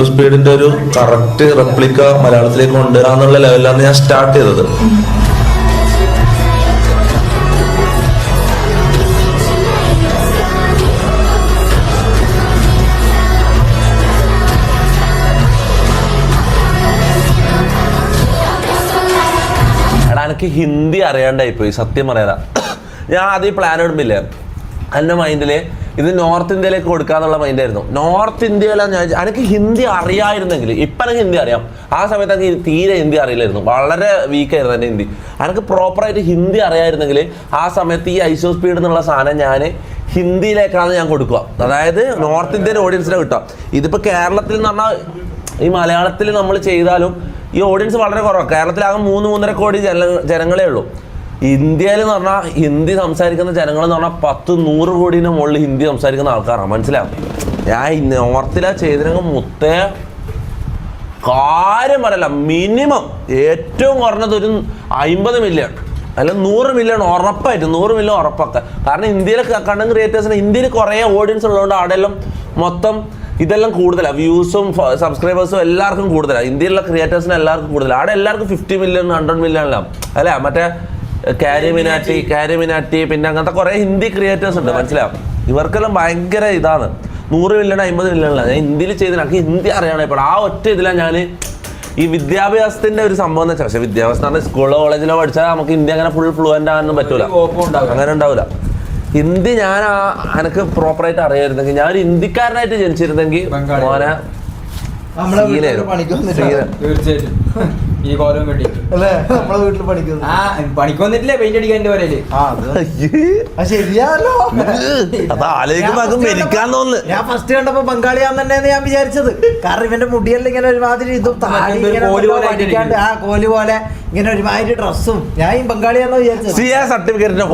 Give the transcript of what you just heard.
സ്പീഡിന്റെ ഒരു correct replica മലയാളത്തിലേക്ക് കൊണ്ടുവരാന്നുള്ള ലെവലിലാണ് ഞാൻ സ്റ്റാർട്ട് ചെയ്തത്. എനിക്ക് ഹിന്ദി അറിയാണ്ടായിപ്പോയി, സത്യം പറയാതാ. ഞാൻ ആദ്യം പ്ലാൻ ഇടുമ്പില്ലേ, എൻ്റെ മൈൻഡില് ഇത് നോർത്ത് ഇന്ത്യയിലേക്ക് കൊടുക്കാന്നുള്ള മൈൻഡായിരുന്നു. നോർത്ത് ഇന്ത്യയിലാണ് ഞാൻ എനിക്ക് ഹിന്ദി അറിയാമായിരുന്നെങ്കിൽ, ഇപ്പം എനിക്ക് ഹിന്ദി അറിയാം, ആ സമയത്ത് എനിക്ക് തീരെ ഹിന്ദി അറിയില്ലായിരുന്നു, വളരെ വീക്കായിരുന്നു എൻ്റെ ഹിന്ദി. എനിക്ക് പ്രോപ്പറായിട്ട് ഹിന്ദി അറിയാമായിരുന്നെങ്കിൽ ആ സമയത്ത് ഈ ഐസോ സ്പീഡ് എന്നുള്ള സാധനം ഞാൻ ഹിന്ദിയിലേക്കാണ് ഞാൻ കൊടുക്കുക. അതായത് നോർത്ത് ഇന്ത്യൻ ഓഡിയൻസിനെ കിട്ടുക. ഇതിപ്പോൾ കേരളത്തിൽ എന്ന് പറഞ്ഞാൽ ഈ മലയാളത്തിൽ നമ്മൾ ചെയ്താലും ഈ ഓഡിയൻസ് വളരെ കുറവാണ്. കേരളത്തിലാകെ 3-3.5 കോടി ജനങ്ങളേ ഉള്ളൂ. ഇന്ത്യയിൽ എന്ന് പറഞ്ഞാൽ ഹിന്ദി സംസാരിക്കുന്ന ജനങ്ങളെന്ന് പറഞ്ഞാൽ 10-100 കോടിന് മുകളിൽ ഹിന്ദി സംസാരിക്കുന്ന ആൾക്കാരാണ്. മനസ്സിലാവും. ഞാൻ നോർത്തിലെ ചെയ്തിനെങ്കിൽ മുത്തേ കാര്യം പറയല്ല, മിനിമം ഏറ്റവും കുറഞ്ഞത് ഒരു 50 മില്യൺ അല്ല 100 മില്യൺ ഉറപ്പായിട്ട്, 100 മില്യൺ ഉറപ്പൊക്കെ. കാരണം ഇന്ത്യയിലെ കണ്ടന്റ് ക്രിയേറ്റേഴ്സിന് ഇന്ത്യയിൽ കുറേ ഓഡിയൻസ് ഉള്ളതുകൊണ്ട് അവിടെയെല്ലാം മൊത്തം ഇതെല്ലാം കൂടുതലാണ്, വ്യൂസും സബ്സ്ക്രൈബേഴ്സും എല്ലാവർക്കും കൂടുതലാണ്. ഇന്ത്യയിലുള്ള ക്രിയേറ്റേഴ്സിന് എല്ലാവർക്കും കൂടുതലാണ്. അവിടെ എല്ലാവർക്കും 50 മില്യൺ 100 മില്യൺ എല്ലാം അല്ലേ. മറ്റേ കാരിമിനാറ്റി പിന്നെ അങ്ങനത്തെ കുറേ ഹിന്ദി ക്രിയേറ്റേഴ്സ് ഉണ്ട്. മനസ്സിലാവും. ഇവർക്കെല്ലാം ഭയങ്കര ഇതാണ്. 100 മില്യൺ 50 മില്യണിലാണ് ഞാൻ ഇന്ത്യയിൽ ചെയ്ത്. എനിക്ക് ഹിന്ദി അറിയണം ഇപ്പോൾ. ആ ഒറ്റ ഇതിലാണ് ഞാൻ ഈ വിദ്യാഭ്യാസത്തിന്റെ ഒരു സംഭവം എന്ന് വെച്ചാൽ, പക്ഷേ വിദ്യാഭ്യാസം എന്ന് പറഞ്ഞാൽ സ്കൂളിലോ കോളേജിലോ പഠിച്ചാൽ നമുക്ക് ഹിന്ദി അങ്ങനെ ഫുൾ ഫ്ലുവൻ്റ് ആകാനൊന്നും പറ്റൂല, അങ്ങനെ ഉണ്ടാവില്ല. ഹിന്ദി ഞാൻ എനിക്ക് പ്രോപ്പറായിട്ട് അറിയായിരുന്നെങ്കിൽ, ഞാൻ ഹിന്ദിക്കാരനായിട്ട് ജനിച്ചിരുന്നെങ്കിൽ മോനെ ഈ കോലം കെട്ടി പണിക്ക് വന്നിട്ടില്ലേ പെയിന്റ് അടിക്കാൻ പറയല്. ശരിയാലോ, മരിക്കാൻ തോന്നുന്നു. ഞാൻ ഫസ്റ്റ് കണ്ടപ്പോ ബംഗാളിയാന്ന് തന്നെയാണ് ഞാൻ വിചാരിച്ചത്. കാരണം ഇവന്റെ മുടിയെല്ലാം ഇങ്ങനെ ഒരുമാതിരി ഇതും കോലി പോലെ ഇങ്ങനെ ഒരുമാതിരി ഡ്രസ്സും, ഞാൻ ഈ ബംഗാളിയാന്ന് വിചാരിച്ചത്. സർട്ടിഫിക്കറ്റിന്റെ